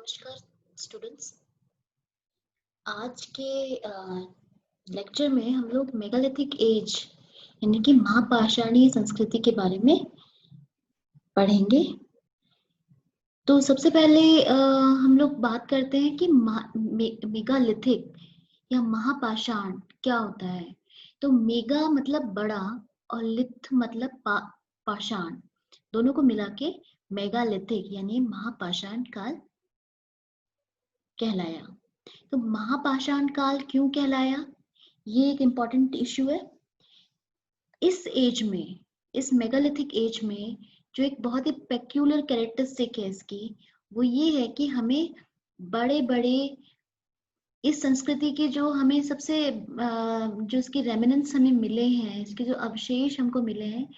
नमस्कार स्टूडेंट्स। आज के लेक्चर में हम लोग मेगालिथिक एज यानी कि महापाषाणीय संस्कृति के बारे में पढ़ेंगे। तो सबसे पहले हम लोग बात करते हैं कि मेगालिथिक या महापाषाण क्या होता है। तो मेगा मतलब बड़ा और लिथ मतलब पाषाण, दोनों को मिला के मेगालिथिक यानी महापाषाण काल कहलाया। तो महापाषाण काल क्यों कहलाया, ये एक इम्पॉर्टेंट इश्यू है। इस एज में, इस मेगालिथिक एज में जो एक बहुत ही पेक्यूलर कैरेक्टरिस्टिक है इसकी, वो ये है कि हमें बड़े बड़े इस संस्कृति के जो हमें सबसे जो इसके रेमिनेंट्स हमें मिले हैं, इसके जो अवशेष हमको मिले हैं,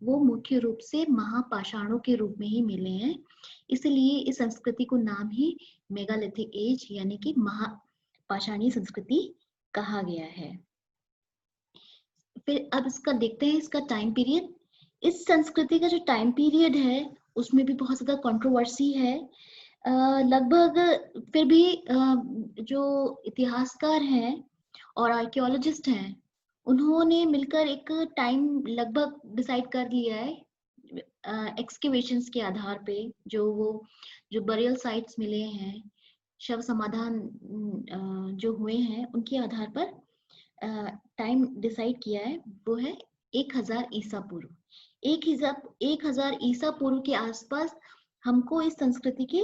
वो मुख्य रूप से महापाषाणों के रूप में ही मिले हैं। इसलिए इस संस्कृति को नाम ही मेगालिथिक एज यानी कि महापाषाणीय संस्कृति कहा गया है। फिर अब इसका देखते हैं इसका टाइम पीरियड। इस संस्कृति का जो टाइम पीरियड है उसमें भी बहुत ज्यादा कंट्रोवर्सी है। लगभग फिर भी जो इतिहासकार हैं और आर्कियोलॉजिस्ट हैं, उन्होंने मिलकर एक टाइम लगभग डिसाइड कर लिया है एक्सकेवेशंस के आधार पे। जो बरियल साइट्स मिले हैं, शव समाधान जो हुए हैं, उनके आधार पर टाइम डिसाइड किया है, वो है 1000 ईसा पूर्व। 1000 ईसा पूर्व के आसपास हमको इस संस्कृति के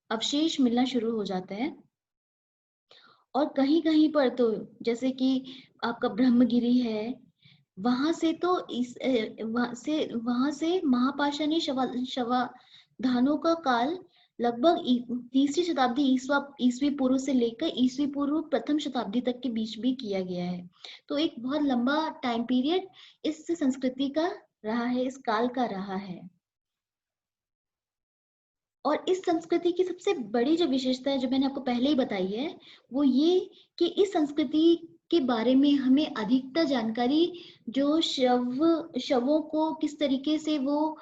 अवशेष मिलना शुरू हो जाते हैं। और कहीं कहीं पर तो जैसे कि आपका ब्रह्मगिरी है, वहां से तो वहां से महापाषाणी शवाधानों का काल लगभग तीसरी शताब्दी ईसवी पूर्व से लेकर ईसवी पूर्व प्रथम शताब्दी तक के बीच भी किया गया है। तो एक बहुत लंबा टाइम पीरियड इस संस्कृति का रहा है, इस काल का रहा है। और इस संस्कृति की सबसे बड़ी जो विशेषता है, जो मैंने आपको पहले ही बताई है, वो ये कि इस संस्कृति के बारे में हमें अधिकतर जानकारी जो शवों को किस तरीके से वो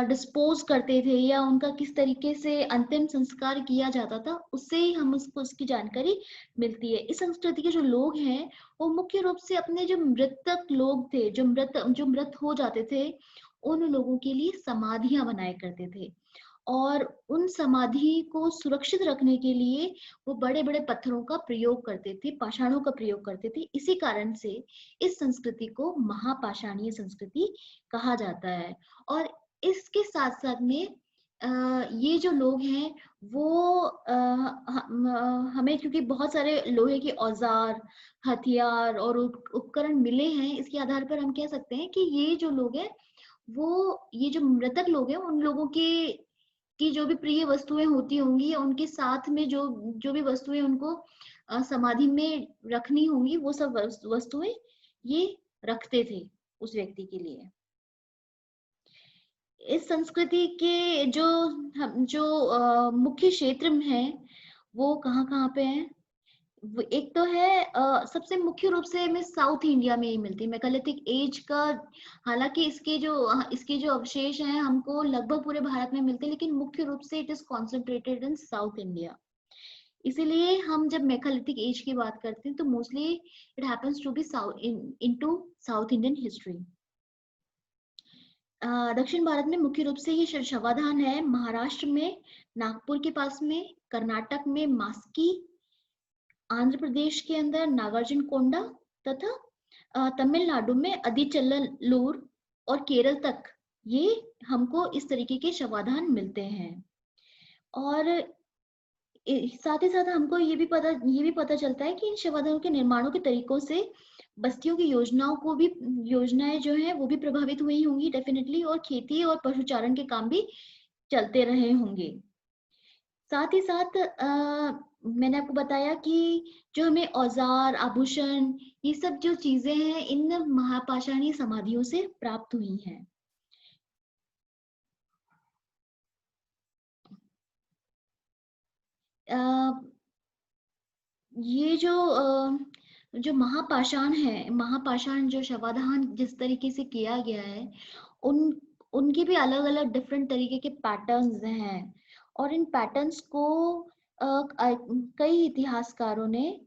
डिस्पोज करते थे या उनका किस तरीके से अंतिम संस्कार किया जाता था, उससे ही हम उसकी जानकारी मिलती है। इस संस्कृति के जो लोग हैं वो मुख्य रूप से अपने जो मृतक लोग थे, जो मृत हो जाते थे, उन लोगों के लिए समाधियां बनाया करते थे। और उन समाधि को सुरक्षित रखने के लिए वो बड़े बड़े पत्थरों का प्रयोग करते थे, पाषाणों का प्रयोग करते थे। इसी कारण से इस संस्कृति को महापाषाणीय संस्कृति कहा जाता है। और इसके साथ साथ में ये जो लोग हैं वो हमें क्योंकि बहुत सारे लोहे के औजार, हथियार और उपकरण मिले हैं, इसके आधार पर हम कह सकते हैं कि ये जो लोग हैं, वो ये जो मृतक लोग हैं, उन लोगों की जो भी प्रिय वस्तुएं होती होंगी, उनके साथ में जो जो भी वस्तुएं उनको समाधि में रखनी होंगी, वो सब वस्तुएं ये रखते थे उस व्यक्ति के लिए। इस संस्कृति के जो मुख्य क्षेत्र हैं वो कहाँ कहाँ पे हैं। एक तो है सबसे मुख्य रूप से हमें साउथ इंडिया में ही मिलती है मेगालिथिक एज का। हालांकि इसके जो अवशेष हैं हमको लगभग पूरे भारत में मिलते हैं, लेकिन मुख्य रूप से it is concentrated in south India. इसीलिए हम जब मेगालिथिक एज की बात करते हैं तो mostly it happens to be into south Indian history. दक्षिण भारत में मुख्य रूप से ये शवाधान है महाराष्ट्र में, नागपुर के पास में, कर्नाटक में मास्की, आंध्र प्रदेश के अंदर नागार्जुन कोंडा, तथा तमिलनाडु में अदिचल्लूर और केरल तक ये हमको इस तरीके के शवाधान मिलते हैं। और साथ ही साथ हमको ये भी पता चलता है कि इन शवाधानों के निर्माणों के तरीकों से बस्तियों की योजनाएं जो है वो भी प्रभावित हुई होंगी डेफिनेटली, और खेती और पशुचारण के काम भी चलते रहे होंगे। साथ ही साथ मैंने आपको बताया कि जो हमें औजार, आभूषण, ये सब जो चीजें हैं इन महापाषाणी समाधियों से प्राप्त हुई हैं। ये जो महापाषाण है, महापाषाण जो शवाधान जिस तरीके से किया गया है, उनके भी अलग अलग डिफरेंट तरीके के पैटर्न्स हैं। और इन पैटर्न्स को कई इतिहासकारों ने,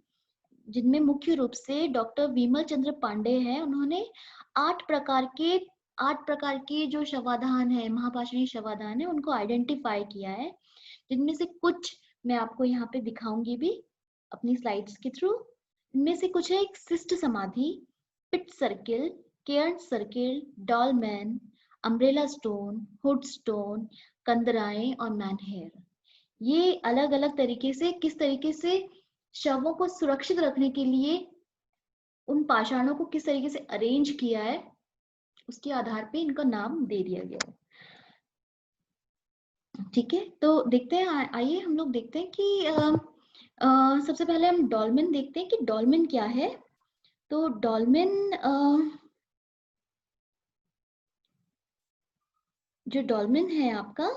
जिनमें मुख्य रूप से डॉक्टर विमल चंद्र पांडे हैं, उन्होंने 8 प्रकार के 8 प्रकार के जो शवाधान है, महापाषाणी शवाधान है, उनको आइडेंटिफाई किया है, जिनमें से कुछ मैं आपको यहाँ पे दिखाऊंगी भी अपनी स्लाइड्स के थ्रू। इनमें से कुछ है एक सिस्ट समाधि, pit circle, cairn circle, dolmen, umbrella stone, hood stone, कंदराएं और मैनहेर। ये अलग अलग तरीके से, किस तरीके से शवों को सुरक्षित रखने के लिए उन पाषाणों को किस तरीके से अरेंज किया है, उसके आधार पे इनका नाम दे दिया गया है। ठीक है, तो देखते हैं, आइए हम लोग देखते हैं कि सबसे पहले हम डॉल्मेन देखते हैं कि डॉल्मेन क्या है। तो डॉल्मेन, जो डॉल्मेन है आपका,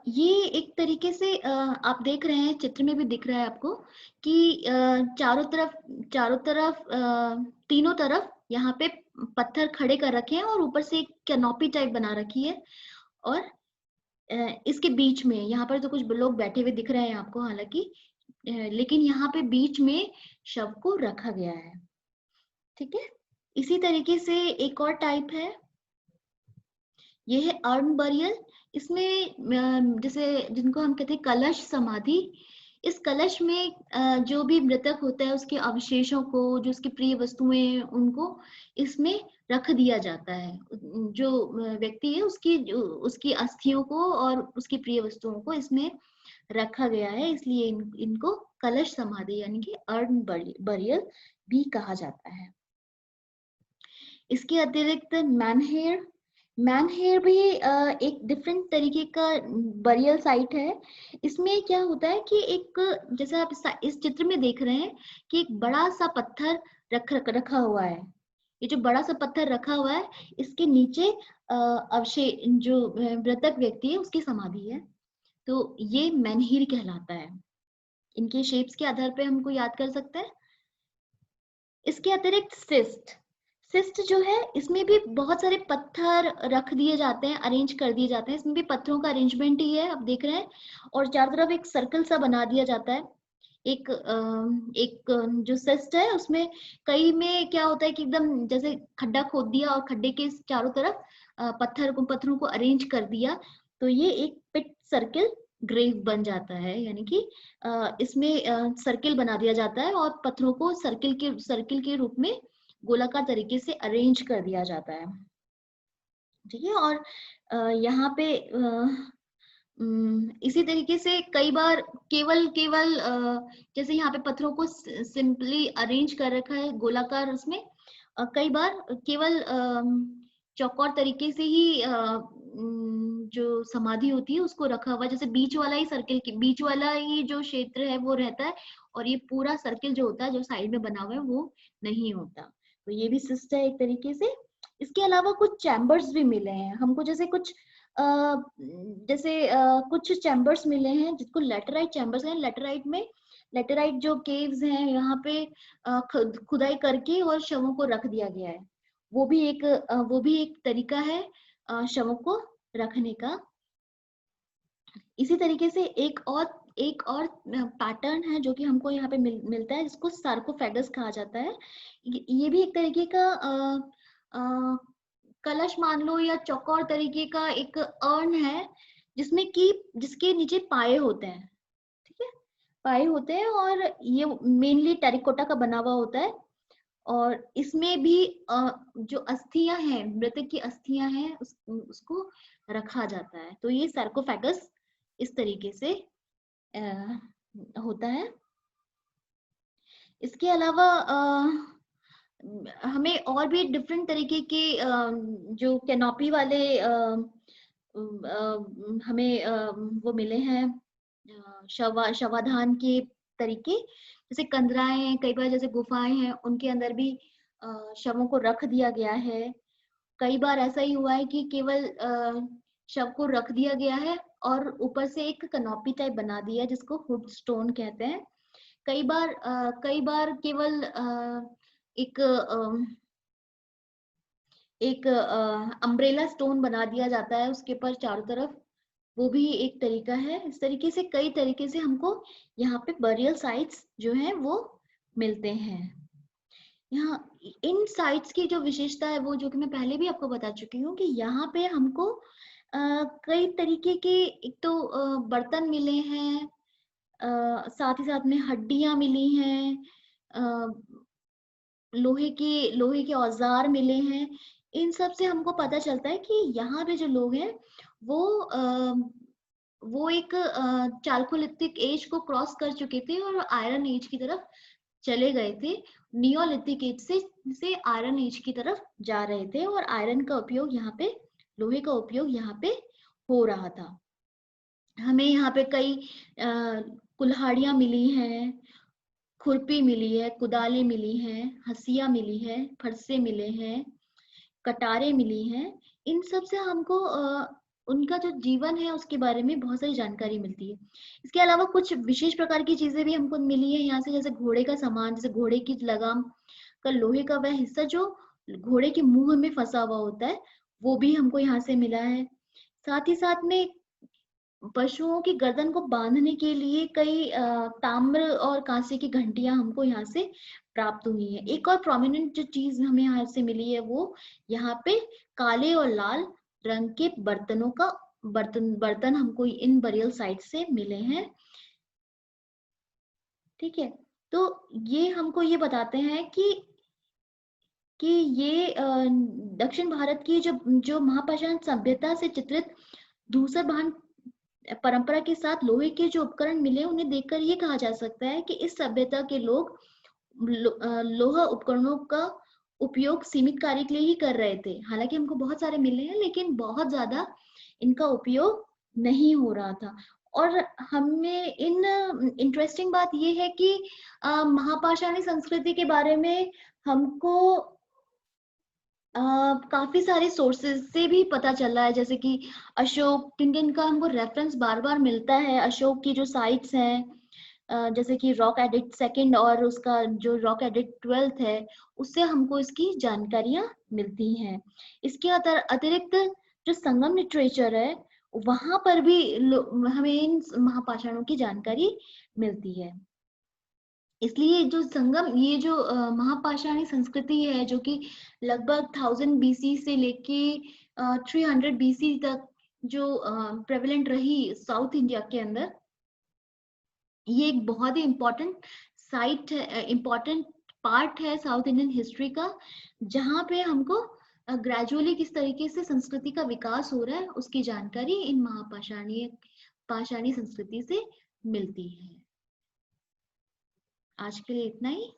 ये एक तरीके से आप देख रहे हैं, चित्र में भी दिख रहा है आपको कि चारों तरफ तीनों तरफ यहाँ पे पत्थर खड़े कर रखे हैं और ऊपर से एक कैनोपी टाइप बना रखी है। और इसके बीच में यहाँ पर तो कुछ लोग बैठे हुए दिख रहे हैं आपको, हालांकि लेकिन यहाँ पे बीच में शव को रखा गया है। ठीक है, इसी तरीके से एक और टाइप है, ये है अर्न बरियल। इसमें जैसे जिनको हम कहते हैं कलश समाधि, इस कलश में जो भी मृतक होता है उसके अवशेषों को, जो उसकी प्रिय वस्तुएं, उनको इसमें रख दिया जाता है। जो व्यक्ति है उसकी अस्थियों को और उसकी प्रिय वस्तुओं को इसमें रखा गया है, इसलिए इनको कलश समाधि यानी कि अर्न बरियल भी कहा जाता है। इसके अतिरिक्त मैनहेर, मैनहेर भी एक डिफरेंट तरीके का बरियल साइट है। इसमें क्या होता है कि एक, जैसे आप इस चित्र में देख रहे हैं कि एक बड़ा सा पत्थर रखा हुआ है। ये जो बड़ा सा पत्थर रखा हुआ है, इसके नीचे अवशेष, जो मृतक व्यक्ति है उसकी समाधि है, तो ये मैनहीर कहलाता है। इनके शेप्स के आधार पे हमको याद कर सकते हैं। इसके अतिरिक्त सिस्ट, सिस्ट जो है इसमें भी बहुत सारे पत्थर रख दिए जाते हैं, अरेंज कर दिए जाते हैं। इसमें भी पत्थरों का अरेंजमेंट ही है, आप देख रहे हैं। और चारों तरफ एक सर्कल सा बना दिया जाता है। एक जो सिस्ट है उसमें कई में क्या होता है कि एकदम जैसे खड्डा खोद दिया और खड्डे के चारों तरफ पत्थरों को अरेंज कर दिया, तो ये एक पिट सर्किल ग्रेव बन जाता है। यानी कि इसमें सर्किल बना दिया जाता है और पत्थरों को सर्किल के रूप में गोलाकार तरीके से अरेंज कर दिया जाता है। ठीक है, और यहाँ पे इसी तरीके से कई बार केवल केवल जैसे यहाँ पे पत्थरों को सिंपली अरेंज कर रखा है गोलाकार, उसमें कई बार केवल चौकोर तरीके से ही जो समाधि होती है उसको रखा हुआ, जैसे बीच वाला ही सर्किल के बीच वाला ही जो क्षेत्र है वो रहता है, और ये पूरा सर्किल जो होता है जो साइड में बना हुआ है वो नहीं होता। तो ये भी सिस्ट है एक तरीके से। इसके अलावा कुछ चैम्बर्स भी मिले हैं हमको, कुछ चैम्बर्स मिले हैं जिसको लेटराइट चैम्बर्स हैं। लेटराइट जो केव्स हैं यहाँ पे खुदाई करके और शवों को रख दिया गया है। वो भी एक तरीका है शवों को रखने का। इसी तरीके से एक और पैटर्न है जो कि हमको यहाँ पे मिलता है, जिसको सार्कोफेगस कहा जाता है। ये भी एक तरीके का कलश मान लो या चौकोर तरीके का एक अर्न है, जिसके नीचे पाए होते हैं। ठीक है, पाए होते हैं और ये मेनली टेरिकोटा का बना हुआ होता है। और इसमें भी जो अस्थियां हैं, मृतक की अस्थियां हैं, उसको रखा जाता है। तो ये सार्कोफेगस इस तरीके से होता है। इसके अलावा हमें और भी डिफरेंट तरीके के जो कैनोपी वाले हमें वो मिले हैं, शवाधान के तरीके, जैसे कंदराएं हैं, कई बार जैसे गुफाएं हैं उनके अंदर भी शवों को रख दिया गया है। कई बार ऐसा ही हुआ है कि केवल शव को रख दिया गया है और ऊपर से एक कनॉपी टाइप बना दिया जिसको हुड स्टोन कहते हैं। कई बार केवल एक एक अम्ब्रेला स्टोन बना दिया जाता है उसके ऊपर चारों तरफ, वो भी एक तरीका है। इस तरीके से कई तरीके से हमको यहाँ पे बरियल साइट्स जो हैं वो मिलते हैं। यहाँ इन साइट्स की जो विशेषता है वो जो कि मैं पहले भी आपको बता चुकी हूँ कि यहाँ पे हमको कई तरीके के एक तो बर्तन मिले हैं, साथ ही साथ में हड्डियां मिली हैं, अ, लोहे के औजार मिले हैं। इन सब से हमको पता चलता है कि यहाँ पे जो लोग हैं वो वो एक चालकोलिथिक एज को क्रॉस कर चुके थे और आयरन एज की तरफ चले गए थे। नियोलिथिक एज से आयरन एज की तरफ जा रहे थे और आयरन का उपयोग यहाँ पे, लोहे का उपयोग यहाँ पे हो रहा था। हमें यहाँ पे कई कुल्हाड़ियां मिली हैं, खुरपी मिली है, कुदालें मिली हैं, हंसिया मिली है, फरसे मिले हैं, कटारे मिली हैं। इन सब से हमको उनका जो जीवन है उसके बारे में बहुत सारी जानकारी मिलती है। इसके अलावा कुछ विशेष प्रकार की चीजें भी हमको मिली है यहाँ से, जैसे घोड़े का सामान, जैसे घोड़े की लगाम का लोहे का वह हिस्सा जो घोड़े के मुंह में फंसा हुआ होता है, वो भी हमको यहाँ से मिला है। साथ ही साथ में पशुओं की गर्दन को बांधने के लिए कई ताम्र और कांसे की घंटियां हमको यहाँ से प्राप्त हुई है। एक और प्रोमिनेंट जो चीज हमें यहाँ से मिली है वो यहाँ पे काले और लाल रंग के बर्तनों का बर्तन हमको इन बरियल साइट से मिले हैं। ठीक है, तो ये हमको ये बताते हैं कि ये दक्षिण भारत की जो जो महापाषाण सभ्यता से चित्रित धूसर भान परंपरा के साथ लोहे के जो उपकरण मिले, उन्हें देखकर ये कहा जा सकता है कि इस सभ्यता के लोग लोहा उपकरणों का उपयोग सीमित कार्य के लिए ही कर रहे थे। हालांकि हमको बहुत सारे मिले हैं लेकिन बहुत ज्यादा इनका उपयोग नहीं हो रहा था। और हमें इन इंटरेस्टिंग बात ये है कि महापाषाणी संस्कृति के बारे में हमको काफी सारे सोर्सेज से भी पता चल रहा है, जैसे कि अशोक, किन का हमको रेफरेंस बार बार मिलता है। अशोक की जो साइट्स हैं, जैसे कि रॉक एडिक्ट सेकंड और उसका जो रॉक एडिक्ट 12th है, उससे हमको इसकी जानकारियां मिलती हैं। इसके अतिरिक्त जो संगम लिटरेचर है वहां पर भी हमें इन महापाषाणों की जानकारी मिलती है। इसलिए जो संगम, ये जो महापाषाणी संस्कृति है जो कि लगभग 1000 बीसी से लेके 300 बीसी तक जो प्रेवलेंट रही साउथ इंडिया के अंदर, ये एक बहुत ही इम्पोर्टेंट साइट है, इम्पोर्टेंट पार्ट है साउथ इंडियन हिस्ट्री का, जहाँ पे हमको ग्रेजुअली किस तरीके से संस्कृति का विकास हो रहा है उसकी जानकारी इन पाषाणी संस्कृति से मिलती है। आज के लिए इतना ही।